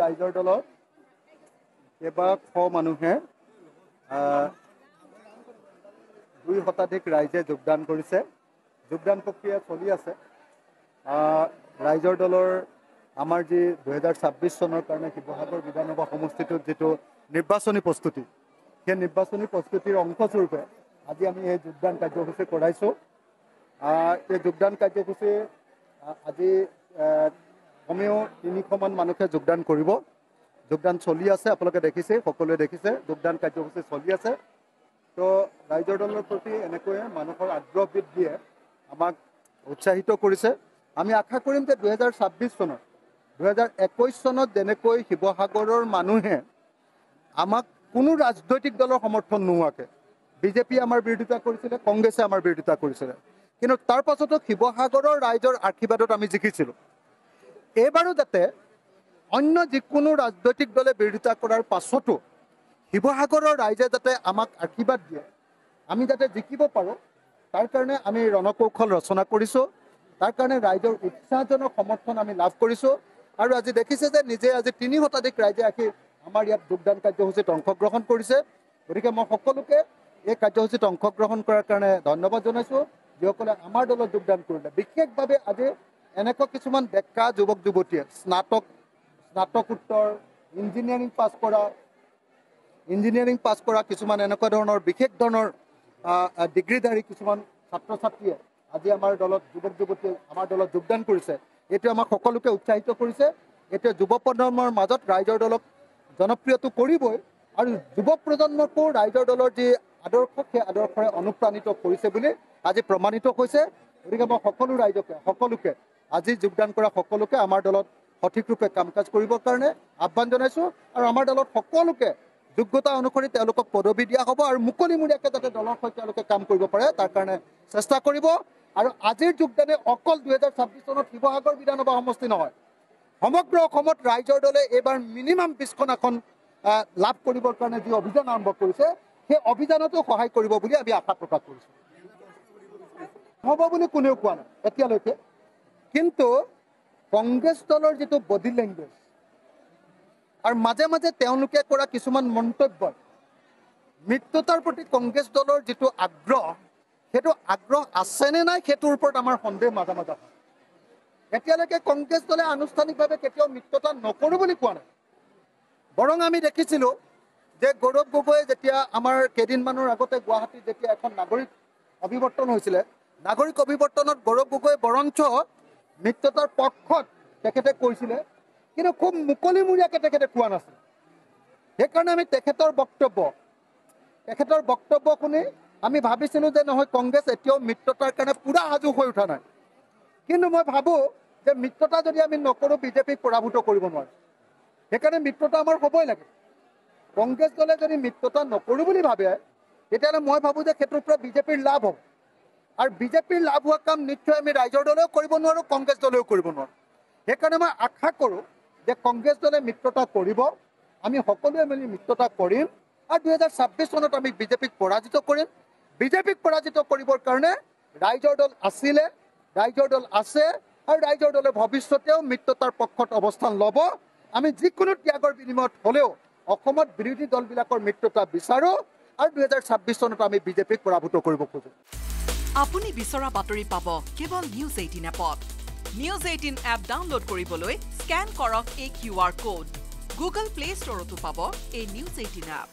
ৰাইজৰ দলৰ কেইবাশ মানুহে 2 শতাধিক ৰাইজে যোগদান কৰিছে। যোগদান প্ৰক্ৰিয়া চলি আছে। ৰাইজৰ দলৰ আমাৰ যি 2026 চনৰ কাৰণে শিৱসাগৰ বিধানসভা সমষ্টিটোত যিটো নিৰ্বাচনী প্ৰস্তুতি, সেই নিৰ্বাচনী প্ৰস্তুতিৰ অংশস্বৰূপে আজি আমি এই যোগদান কাৰ্যসূচী কৰাইছোঁ। এই যোগদান কাৰ্যসূচী আজি কমেও 300মান মানুহে যোগদান কৰিব। যোগদান চলি আছে, আপোনালোকে দেখিছে, সকলোৱে দেখিছে, যোগদান কাৰ্যসূচী চলি আছে। তো ৰাইজৰ দলৰ প্ৰতি এনেকৈয়ে মানুহৰ আগ্ৰহ বৃদ্ধিয়ে আমাক উৎসাহিত কৰিছে। আমি আশা কৰিম যে 2021 চনত যেনেকৈ শিৱসাগৰৰ মানুহে আমাক কোনো ৰাজনৈতিক দলৰ সমৰ্থন নোহোৱাকৈ বিজেপি আমাৰ বিৰোধিতা কৰিছিলে, কংগ্ৰেছে আমাৰ বিৰোধিতা কৰিছিলে, কিন্তু তাৰ পাছতো শিৱসাগৰৰ ৰাইজৰ আশীৰ্বাদত আমি জিকিছিলোঁ। এইবাৰো যাতে অন্য যিকোনো ৰাজনৈতিক দলে বিৰোধিতা কৰাৰ পাছতো শিৱসাগৰৰ ৰাইজে যাতে আমাক আশীৰ্বাদ দিয়ে, আমি যাতে জিকিব পাৰোঁ, তাৰ কাৰণে আমি ৰণকৌশল ৰচনা কৰিছোঁ। তাৰ কাৰণে ৰাইজৰ উৎসাহজনক সমৰ্থন আমি লাভ কৰিছোঁ। আৰু আজি দেখিছে যে নিজে আজি 3 শতাধিক ৰাইজে আহি আমাৰ ইয়াত যোগদান কাৰ্যসূচীত অংশগ্ৰহণ কৰিছে। গতিকে মই সকলোকে এই কাৰ্যসূচীত অংশগ্ৰহণ কৰাৰ কাৰণে ধন্যবাদ জনাইছোঁ, যিসকলে আমাৰ দলত যোগদান কৰিলে। বিশেষভাৱে আজি এনেকুৱা কিছুমান ডেকা যুৱক যুৱতীয়ে স্নাতকোত্তৰ ইঞ্জিনিয়াৰিং পাছ কৰা কিছুমান এনেকুৱা ধৰণৰ বিশেষ ধৰণৰ ডিগ্ৰীধাৰী কিছুমান ছাত্ৰ ছাত্ৰীয়ে আজি আমাৰ দলত যুৱক যুৱতীয়ে আমাৰ দলত যোগদান কৰিছে। এইটোৱে আমাক সকলোকে উৎসাহিত কৰিছে। এতিয়া যুৱ প্ৰজন্মৰ মাজত ৰাইজৰ দলক জনপ্ৰিয়টো কৰিবই, আৰু যুৱ প্ৰজন্মকো ৰাইজৰ দলৰ যি আদৰ্শ, সেই আদৰ্শৰে অনুপ্ৰাণিত কৰিছে বুলি আজি প্ৰমাণিত হৈছে। গতিকে মই সকলোকে আজি যোগদান কৰা সকলোকে আমাৰ দলত সঠিক ৰূপে কাম কাজ কৰিবৰ কাৰণে আহ্বান জনাইছোঁ। আৰু আমাৰ দলত সকলোকে যোগ্যতা অনুসৰি তেওঁলোকক পদবী দিয়া হ'ব, আৰু মুকলিমূৰীয়াকৈ যাতে দলৰ সৈতে তেওঁলোকে কাম কৰিব পাৰে তাৰ কাৰণে চেষ্টা কৰিব। আৰু আজিৰ যোগদানে অকল 2026 চনত শিৱসাগৰ বিধানসভা সমষ্টি নহয়, সমগ্ৰ অসমত ৰাইজৰ দলে এইবাৰ মিনিমাম 20খন আসন লাভ কৰিবৰ কাৰণে যি অভিযান আৰম্ভ কৰিছে, সেই অভিযানতো সহায় কৰিব বুলি আমি আশা প্ৰকাশ কৰিছোঁ। হ'ব বুলি কোনেও কোৱা নাই এতিয়ালৈকে, কিন্তু কংগ্ৰেছ দলৰ যিটো বডি লেংগুৱেজ আৰু মাজে মাজে তেওঁলোকে কৰা কিছুমান মন্তব্য, মিত্ৰতাৰ প্ৰতি কংগ্ৰেছ দলৰ যিটো আগ্ৰহ, সেইটো আগ্ৰহ আছেনে নাই সেইটোৰ ওপৰত আমাৰ সন্দেহ মাজে মাজে হয়। এতিয়ালৈকে কংগ্ৰেছ দলে আনুষ্ঠানিকভাৱে কেতিয়াও মিত্ৰতা নকৰোঁ বুলি কোৱা নাই। বৰং আমি দেখিছিলোঁ যে গৌৰৱ গগৈয়ে যেতিয়া আমাৰ কেইদিনমানৰ আগতে গুৱাহাটীত যেতিয়া এখন নাগৰিক অভিৱৰ্তন হৈছিলে, নাগৰিক অভিৱৰ্তনত গৌৰৱ গগৈয়ে বৰঞ্চ মিত্ৰতাৰ পক্ষত তেখেতে কৈছিলে, কিন্তু খুব মুকলিমূৰীয়াকৈ তেখেতে কোৱা নাছিল। সেইকাৰণে আমি তেখেতৰ বক্তব্য শুনি আমি ভাবিছিলোঁ যে নহয়, কংগ্ৰেছ এতিয়াও মিত্ৰতাৰ কাৰণে পূৰা সাজু হৈ উঠা নাই। কিন্তু মই ভাবোঁ যে মিত্ৰতা যদি আমি নকৰোঁ, বিজেপিক পৰাভূত কৰিব নোৱাৰোঁ। সেইকাৰণে মিত্ৰতা আমাৰ হ'বই লাগে। কংগ্ৰেছ দলে যদি মিত্ৰতা নকৰোঁ বুলি ভাবে, তেতিয়াহ'লে মই ভাবোঁ যে সেইটোৰ পৰা বিজেপিৰ লাভ হ'ব। আৰু বিজেপিৰ লাভ হোৱা কাম নিশ্চয় আমি ৰাইজৰ দলেও কৰিব নোৱাৰোঁ, কংগ্ৰেছ দলেও কৰিব নোৱাৰোঁ। সেইকাৰণে মই আশা কৰোঁ যে কংগ্ৰেছ দলে মিত্ৰতা কৰিব, আমি সকলোৱে মিলি মিত্ৰতা কৰিম, আৰু 2026 চনত আমি বিজেপিক পৰাজিত কৰিম। বিজেপিক পৰাজিত কৰিবৰ কাৰণে ৰাইজৰ দল আছিলে, ৰাইজৰ দল আছে, আৰু ৰাইজৰ দলে ভৱিষ্যতেও মিত্ৰতাৰ পক্ষত অৱস্থান ল'ব। আমি যিকোনো ত্যাগৰ বিনিময়ত হ'লেও অসমত বিৰোধী দলবিলাকৰ মিত্ৰতা বিচাৰোঁ, আৰু 2026 চনত আমি বিজেপিক পৰাভূত কৰিব খোজোঁ। আপুনি বিচৰা বাতৰি পাব কেৱল নিউজ 18 এপত। নিউজ 18 এপ ডাউনলোড কৰিবলৈ স্কেন কৰক এই QR কোড। গুগল প্লে ষ্টৰতো পাব এই নিউজ 18 এপ।